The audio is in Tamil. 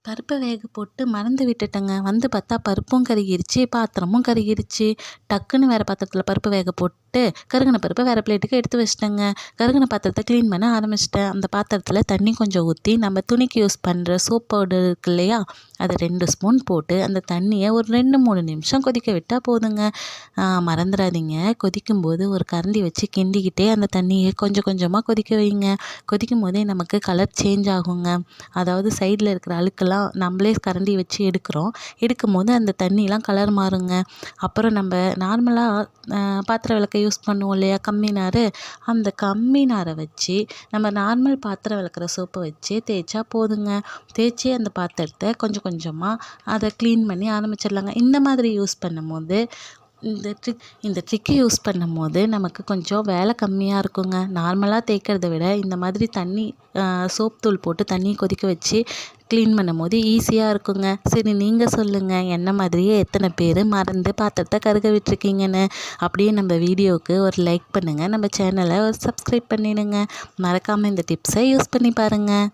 பருப்பை வேக போட்டு மறந்து விட்டுட்டேங்க. வந்து பார்த்தா பருப்பும் கருகிருச்சு, பாத்திரமும் கருகிருச்சு. டக்குன்னு வேற பாத்திரத்தில பருப்பு வேக போட்டு, கருகுன பருப்பை வேற பிளேட்டுக்கு எடுத்து வச்சுட்டேங்க. கருகுன பாத்திரத்த க்ளீன் பண்ண ஆரம்பிச்சுட்டேன். அந்த பாத்திரத்தில தண்ணி கொஞ்சம் ஊத்தி, நம்ம துணிக்கு யூஸ் பண்ணுற சோப் பவுடர் இருக்கு இல்லையா? அதை 2 ஸ்பூன் போட்டு, அந்த தண்ணியை ஒரு 2, 3 நிமிஷம் கொதிக்க விட்டா போதுங்க. மறந்துடாதீங்க, கொதிக்கும்போது ஒரு கரண்டி வச்சு கிண்டிக்கிட்டே அந்த தண்ணியை கொஞ்சம் கொஞ்சமாக கொதிக்க வைங்க. கொதிக்கும்போதே நமக்கு கலர் சேஞ்ச் ஆகுங்க. அதாவது சைடில் இருக்கிற அழுக்கெல்லாம் நம்மளே கரண்டி வச்சு எடுக்கும்போது அந்த தண்ணிலாம் கலர் மாறுங்க. அப்புறம் நம்ம நார்மலாக பாத்திரம் விளக்க யூஸ் பண்ணுவோம் இல்லையா, கம்மி நார், அந்த கம்மி நாரை வச்சு நம்ம நார்மல் பாத்திரம் விளக்குற சோப்பை வச்சு தேய்ச்சா போதுங்க. தேய்ச்சி அந்த பாத்திரத்தை கொஞ்சம் கொஞ்சமாக அதை க்ளீன் பண்ணி ஆரம்பிச்சிடலாங்க. இந்த மாதிரி யூஸ் பண்ணும்போது இந்த ட்ரிக்கை யூஸ் பண்ணும்போது நமக்கு கொஞ்சம் வேலை கம்மியாக இருக்குங்க. நார்மலாக தேய்க்கிறத விட இந்த மாதிரி தண்ணி சோப் தூள் போட்டு தண்ணி கொதிக்க வச்சு க்ளீன் பண்ணும்போது ஈஸியாக இருக்குங்க. சரி, நீங்கள் சொல்லுங்கள், என்ன மாதிரியே எத்தனை பேர் மறந்து பாத்திரத்தை கருக விட்டுருக்கீங்கன்னு. அப்படியே நம்ம வீடியோவுக்கு ஒரு லைக் பண்ணுங்கள், நம்ம சேனலை ஒரு சப்ஸ்கிரைப் பண்ணிடுங்க. மறக்காமல் இந்த டிப்ஸை யூஸ் பண்ணி பாருங்கள்.